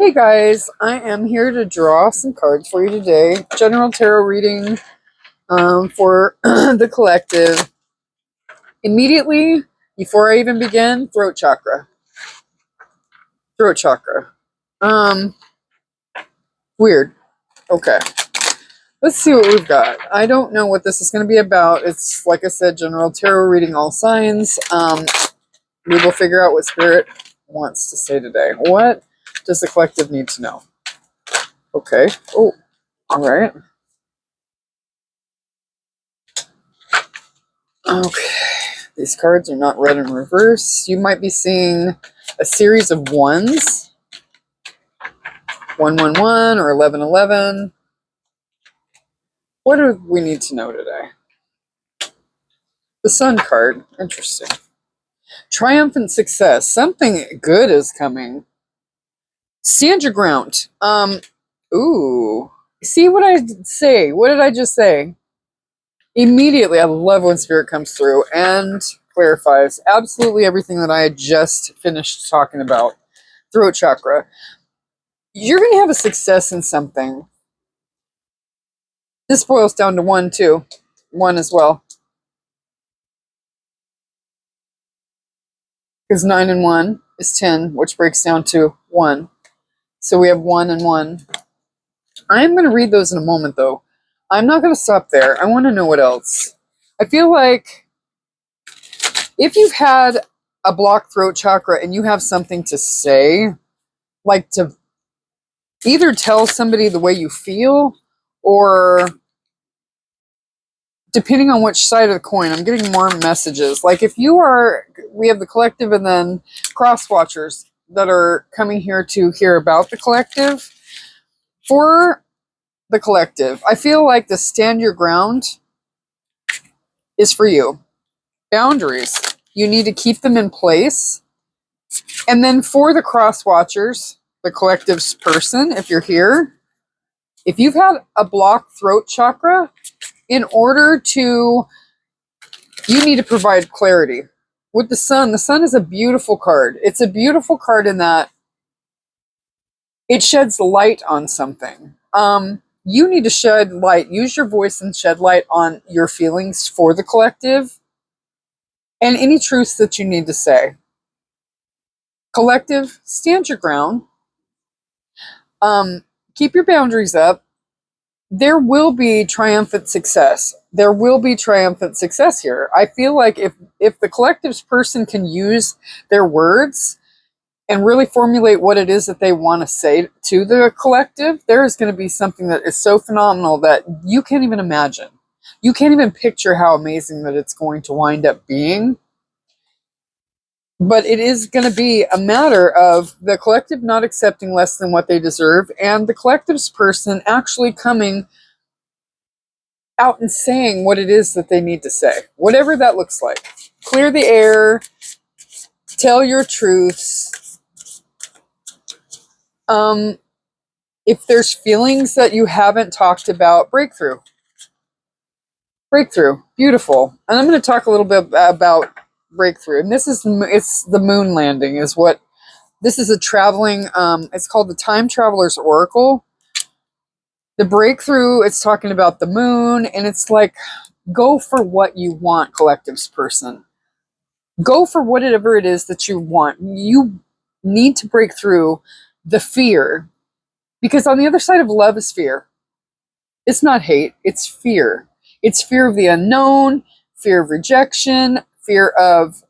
Hey guys, I am here to draw some cards for you today. General tarot reading for the collective. Immediately, before I even begin, throat chakra. Throat chakra. Weird. Okay. Let's see what we've got. I don't know what this is going to be about. It's, like I said, general tarot reading, all signs. We will figure out what Spirit wants to say today. What does the collective need to know? Okay. Oh, all right. Okay. These cards are not read in reverse. You might be seeing a series of ones. 111 or 1111. What do we need to know today? The Sun card. Interesting. Triumphant success. Something good is coming. Stand your ground. Ooh. See what I say? What did I just say? Immediately, I love when Spirit comes through and clarifies absolutely everything that I had just finished talking about. Throat chakra. You're going to have a success in something. This boils down to one, too. One as well. Because 9 and 1 is 10, which breaks down to 1. So we have 1 and 1. I'm going to read those in a moment, though. I'm not going to stop there. I want to know what else. I feel like if you've had a blocked throat chakra and you have something to say, like to either tell somebody the way you feel, or depending on which side of the coin, I'm getting more messages. Like if you are, we have the collective and then cross watchers that are coming here to hear about the collective. For the collective, I feel like the stand your ground is for you. Boundaries, you need to keep them in place. And then for the cross watchers, the collective's person, if you're here, if you've had a blocked throat chakra, in order to, you need to provide clarity. With the Sun is a beautiful card. It's a beautiful card in that it sheds light on something. You need to shed light, use your voice and shed light on your feelings for the collective and any truths that you need to say. Collective, stand your ground. Keep your boundaries up. There will be triumphant success. There will be triumphant success here. I feel like if the collective's person can use their words and really formulate what it is that they want to say to the collective, there is going to be something that is so phenomenal that you can't even imagine. You can't even picture how amazing that it's going to wind up being. But it is going to be a matter of the collective not accepting less than what they deserve and the collective's person actually coming out and saying what it is that they need to say. Whatever that looks like. Clear the air. Tell your truths. If there's feelings that you haven't talked about, breakthrough. Breakthrough. Beautiful. And I'm going to talk a little bit about breakthrough. And it's the moon landing is what, this is a traveling, it's called the Time Traveler's Oracle. The breakthrough, it's talking about the moon, and it's like, go for what you want, collective's person. Go for whatever it is that you want. You need to break through the fear. Because on the other side of love is fear. It's not hate, it's fear. It's fear of the unknown, fear of rejection, fear of,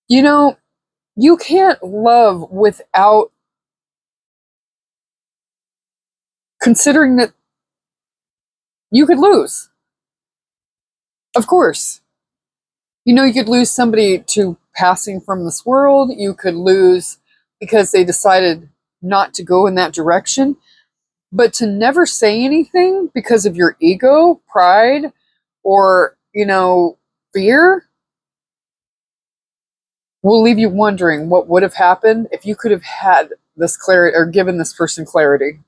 you can't love without considering that you could lose. Of course. You could lose somebody to passing from this world. You could lose because they decided not to go in that direction. But to never say anything because of your ego, pride, or, fear will leave you wondering what would have happened if you could have had this clarity or given this person clarity.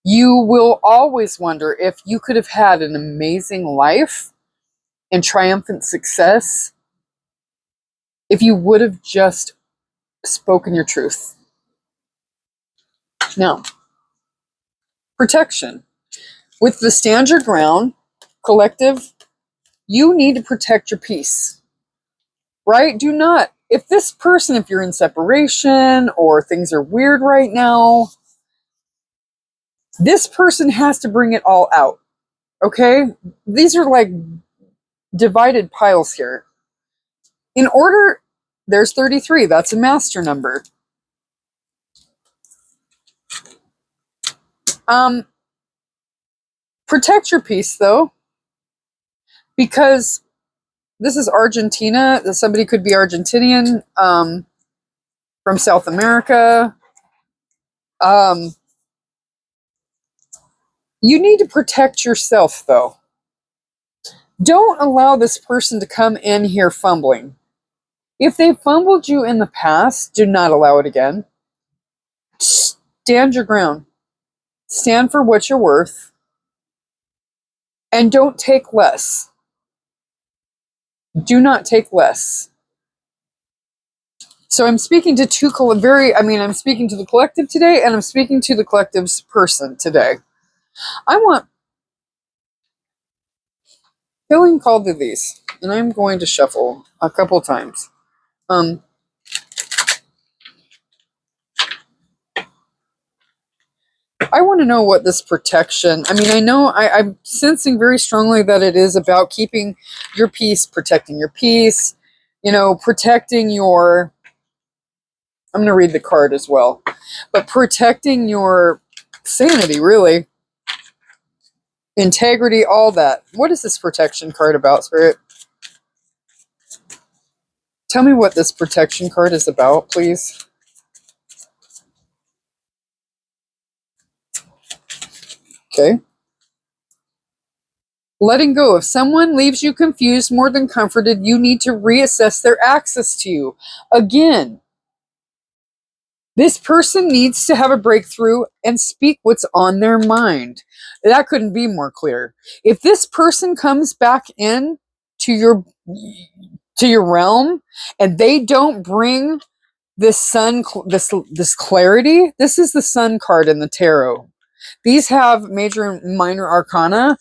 You will always wonder if you could have had an amazing life and triumphant success if you would have just spoken your truth. Now, protection. With the stand your ground collective, you need to protect your peace, right? Do not, if this person, if you're in separation or things are weird right now, this person has to bring it all out, okay? These are like divided piles here. In order, there's 33, that's a master number. Protect your peace though, because this is Argentina. Somebody could be Argentinian, from South America. You need to protect yourself though. Don't allow this person to come in here fumbling. If they fumbled you in the past, do not allow it again. Stand your ground. Stand for what you're worth. And don't take less. Do not take less. So I'm speaking to I'm speaking to the collective today, and I'm speaking to the collective's person today. I want feeling called to these, and I'm going to shuffle a couple times. I want to know what this protection, I'm sensing very strongly that it is about keeping your peace, protecting your peace, protecting your, I'm going to read the card as well, but protecting your sanity, really, integrity, all that. What is this protection card about, Spirit? Tell me what this protection card is about, please. Okay. Letting go. If someone leaves you confused more than comforted, you need to reassess their access to you. Again, this person needs to have a breakthrough and speak what's on their mind. That couldn't be more clear. If this person comes back in to your realm and they don't bring this sun, this clarity, this is the sun card in the tarot. These have major and minor arcana.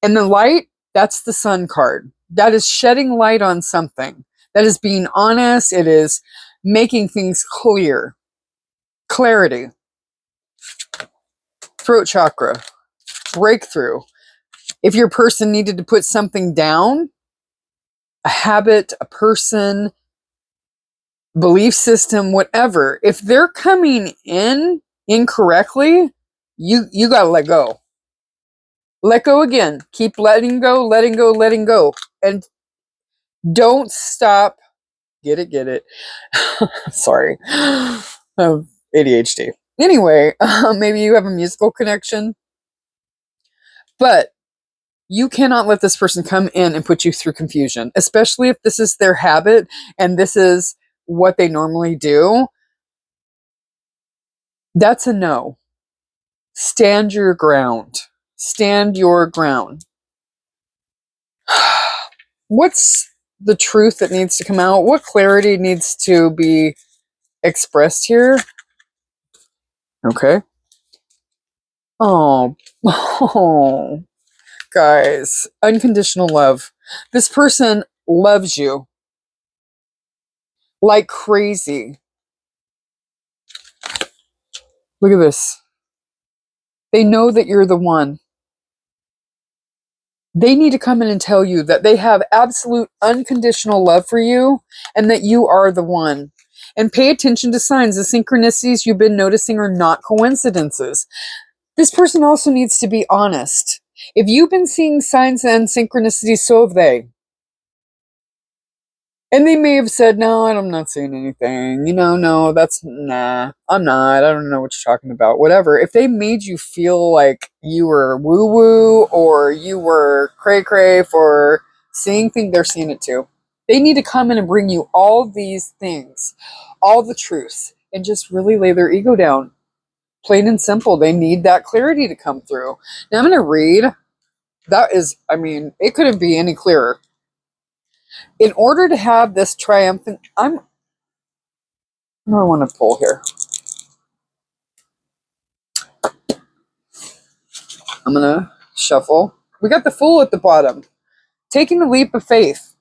And the light, that's the sun card. That is shedding light on something. That is being honest. It is making things clear. Clarity. Throat chakra. Breakthrough. If your person needed to put something down, a habit, a person, belief system, whatever, if they're coming in incorrectly, you got to let go. Let go again. Keep letting go, letting go, letting go. And don't stop. Get it. Sorry. ADHD. Anyway, maybe you have a musical connection. But you cannot let this person come in and put you through confusion, especially if this is their habit and this is what they normally do. That's a no. Stand your ground. Stand your ground. What's the truth that needs to come out? What clarity needs to be expressed here? Okay. Oh, guys, unconditional love. This person loves you like crazy. Look at this. They know that you're the one. They need to come in and tell you that they have absolute unconditional love for you and that you are the one. And pay attention to signs. The synchronicities you've been noticing are not coincidences. This person also needs to be honest. If you've been seeing signs and synchronicities, so have they. And they may have said, no, I'm not seeing anything. No, nah, I'm not. I don't know what you're talking about. Whatever. If they made you feel like you were woo-woo or you were cray-cray for seeing things, they're seeing it too. They need to come in and bring you all these things, all the truths, and just really lay their ego down. Plain and simple. They need that clarity to come through. Now I'm going to read. That is, it couldn't be any clearer. In order to have this triumphant, What do I want to pull here? I'm going to shuffle. We got the Fool at the bottom. Taking a leap of faith.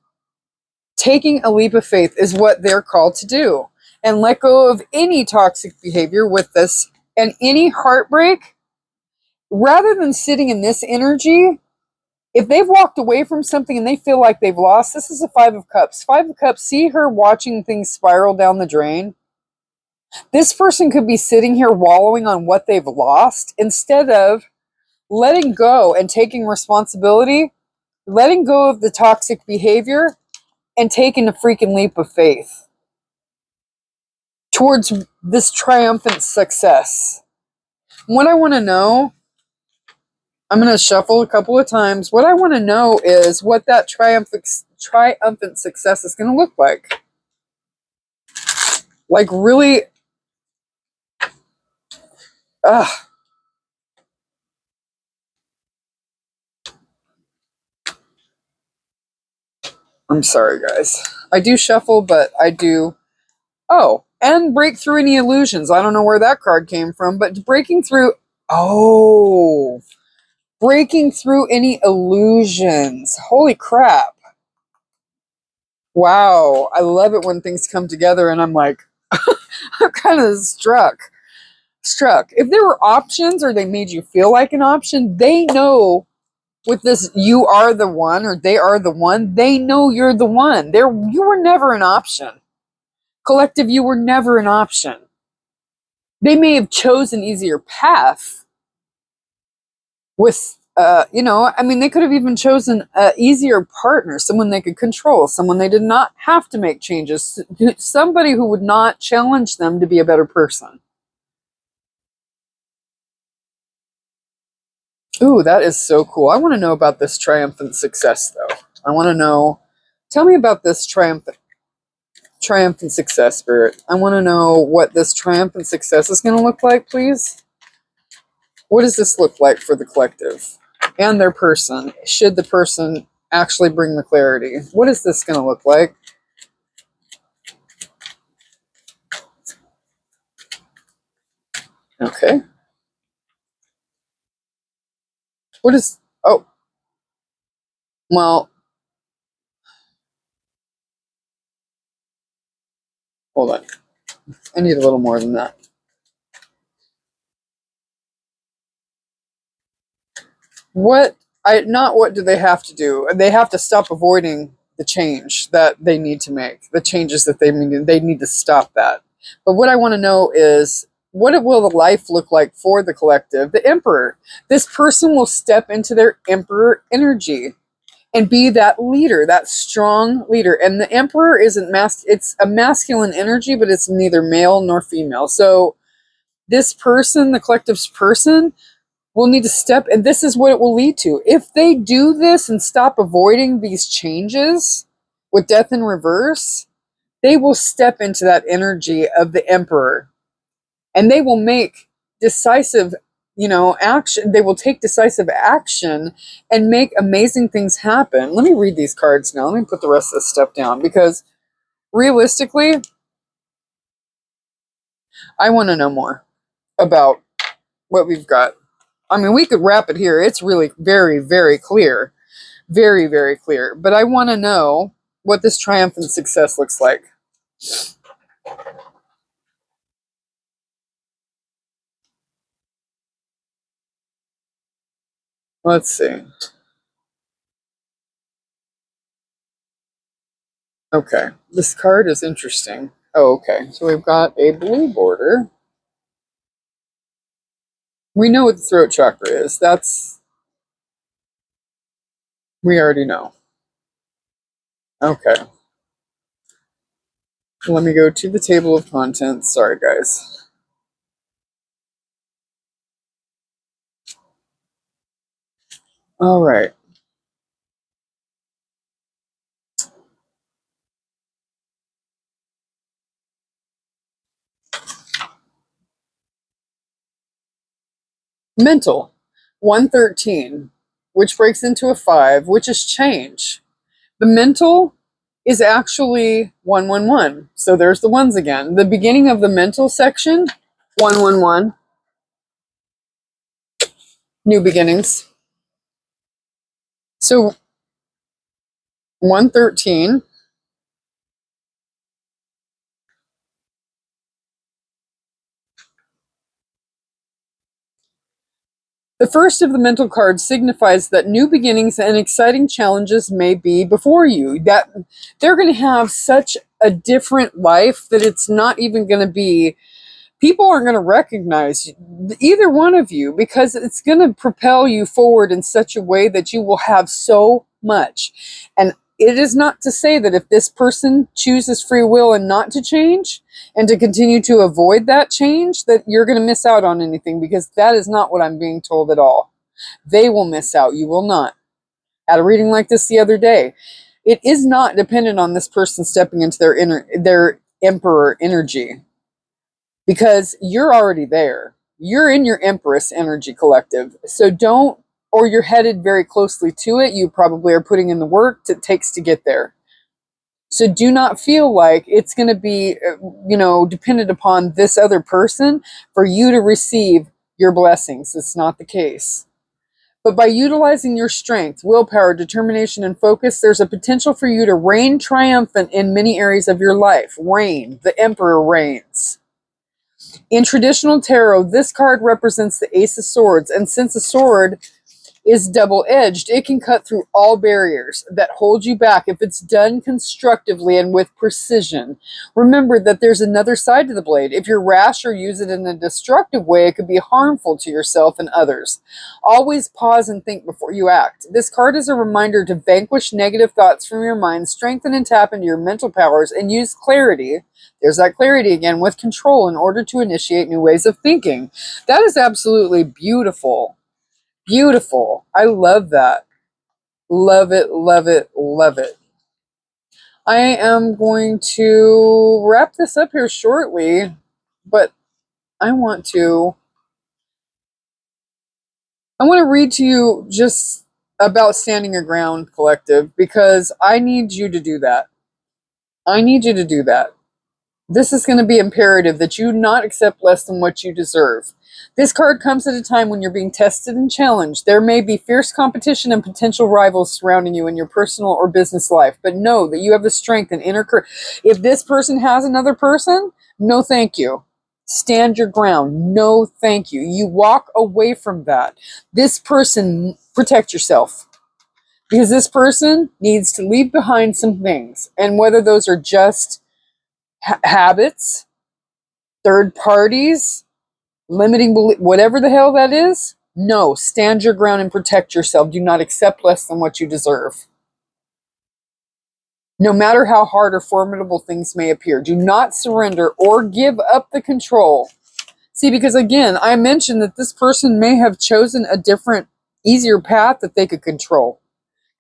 Taking a leap of faith is what they're called to do. And let go of any toxic behavior with this and any heartbreak. Rather than sitting in this energy, if they've walked away from something and they feel like they've lost, this is a Five of Cups. Five of Cups, see her watching things spiral down the drain. This person could be sitting here wallowing on what they've lost instead of letting go and taking responsibility, letting go of the toxic behavior, and taking a freaking leap of faith towards this triumphant success. What I want to know, I'm going to shuffle a couple of times. What I want to know is what that triumphant success is going to look like. Like really, I'm sorry, guys. I do shuffle, but I do. Oh, and break through any illusions. I don't know where that card came from, but breaking through. Oh, breaking through any illusions. Holy crap. Wow. I love it when things come together and I'm like, I'm kind of struck. If there were options or they made you feel like an option, they know with this, you are the one or they are the one, they know you're the one. You were never an option. Collective, you were never an option. They may have chosen an easier path with, they could have even chosen an easier partner, someone they could control, someone they did not have to make changes, somebody who would not challenge them to be a better person. Ooh, that is so cool. I want to know about this triumphant success, though. I want to know, tell me about this triumphant success, Spirit. I want to know what this triumphant success is going to look like, please. What does this look like for the collective and their person? Should the person actually bring the clarity? What is this going to look like? Okay. What is... Oh. Well. Hold on. I need a little more than that. Not what do they have to do? They have to stop avoiding the change that they need to make, the changes that they need to stop that. But what I want to know is, what will the life look like for the collective? The Emperor. This person will step into their Emperor energy and be that leader, that strong leader. And the Emperor isn't it's a masculine energy, but it's neither male nor female. So this person, the collective's person, will need to step, and this is what it will lead to. If they do this and stop avoiding these changes with death in reverse, they will step into that energy of the Emperor, and they will make decisive, action. They will take decisive action and make amazing things happen. Let me read these cards now. Let me put the rest of this stuff down, because realistically, I want to know more about what we've got. I mean, we could wrap it here. It's really very, very clear. Very, very clear. But I want to know what this triumphant success looks like. Let's see. Okay. This card is interesting. Oh, okay. So we've got a blue border. We know what the throat chakra is. We already know. Okay. Let me go to the table of contents. Sorry, guys. All right. Mental. 113, which breaks into a 5, which is change. The mental is actually 111. So there's the ones again. The beginning of the mental section, 111, new beginnings. So 113, the first of the mental cards signifies that new beginnings and exciting challenges may be before you. That they're going to have such a different life that it's not even going to be, people aren't going to recognize either one of you, because it's going to propel you forward in such a way that you will have so much. And it is not to say that if this person chooses free will and not to change and to continue to avoid that change, that you're going to miss out on anything, because that is not what I'm being told at all. They will miss out. You will not. At a reading like this the other day, it is not dependent on this person stepping into their emperor energy, because you're already there. You're in your Empress energy collective. So don't, or you're headed very closely to it. You probably are putting in the work it takes to get there. So do not feel like it's going to be, dependent upon this other person for you to receive your blessings. It's not the case. But by utilizing your strength, willpower, determination, and focus, there's a potential for you to reign triumphant in many areas of your life. Reign. The Emperor reigns. In traditional tarot, this card represents the Ace of Swords, and since a sword is double-edged, it can cut through all barriers that hold you back if it's done constructively and with precision. Remember that there's another side to the blade. If you're rash or use it in a destructive way, it could be harmful to yourself and others. Always pause and think before you act. This card is a reminder to vanquish negative thoughts from your mind, strengthen and tap into your mental powers, and use clarity. There's that clarity again, with control in order to initiate new ways of thinking. That is absolutely beautiful. Beautiful. I love that. Love it, love it, love it. I am going to wrap this up here shortly, but I want to read to you just about standing your ground, collective, because I need you to do that. I need you to do that. This is going to be imperative that you not accept less than what you deserve. This card comes at a time when you're being tested and challenged. There may be fierce competition and potential rivals surrounding you in your personal or business life, but know that you have the strength and inner courage. If this person has another person, no thank you. Stand your ground. No thank you. You walk away from that. This person, protect yourself. Because this person needs to leave behind some things. And whether those are just habits, third parties, limiting belief, whatever the hell that is, no, stand your ground and protect yourself. Do not accept less than what you deserve. No matter how hard or formidable things may appear, do not surrender or give up the control. See, because again, I mentioned that this person may have chosen a different, easier path that they could control,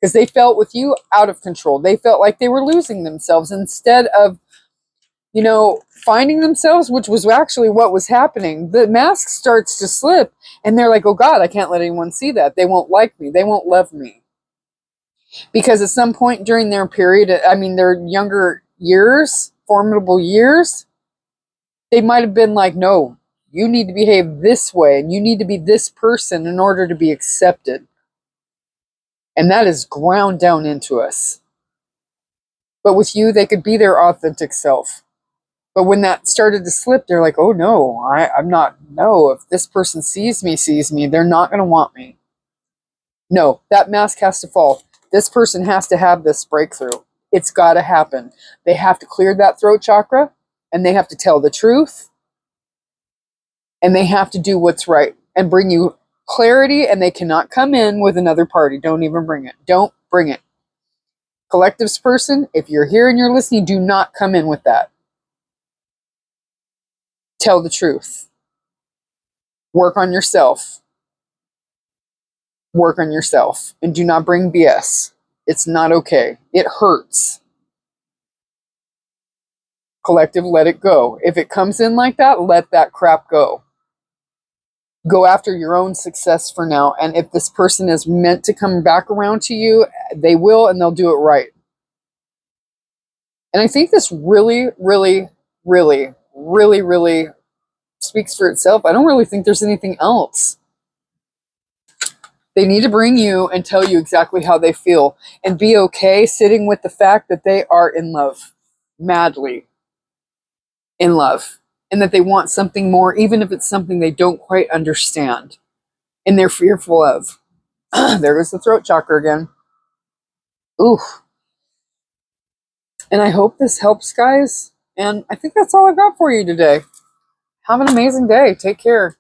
because they felt with you out of control. They felt like they were losing themselves instead of, finding themselves, which was actually what was happening. The mask starts to slip and they're like, oh God, I can't let anyone see that. They won't like me. They won't love me. Because at some point during their period, their younger years, formidable years, they might have been like, no, you need to behave this way and you need to be this person in order to be accepted. And that is ground down into us. But with you, they could be their authentic self. But when that started to slip, they're like, oh no, I'm not, no, if this person sees me, they're not going to want me. No, that mask has to fall. This person has to have this breakthrough. It's got to happen. They have to clear that throat chakra, and they have to tell the truth, and they have to do what's right and bring you clarity, and they cannot come in with another party. Don't even bring it. Don't bring it. Collectives person, if you're here and you're listening, do not come in with that. Tell the truth. Work on yourself. Work on yourself. And do not bring BS. It's not okay. It hurts. Collective, let it go. If it comes in like that, let that crap go. Go after your own success for now. And if this person is meant to come back around to you, they will, and they'll do it right. And I think this really, really, really, really, really speaks for itself. I don't really think there's anything else. They need to bring you and tell you exactly how they feel and be okay sitting with the fact that they are in love, madly in love, and that they want something more, even if it's something they don't quite understand and they're fearful of. There goes the throat chakra again. Ooh. And I hope this helps, guys. And I think that's all I've got for you today. Have an amazing day. Take care.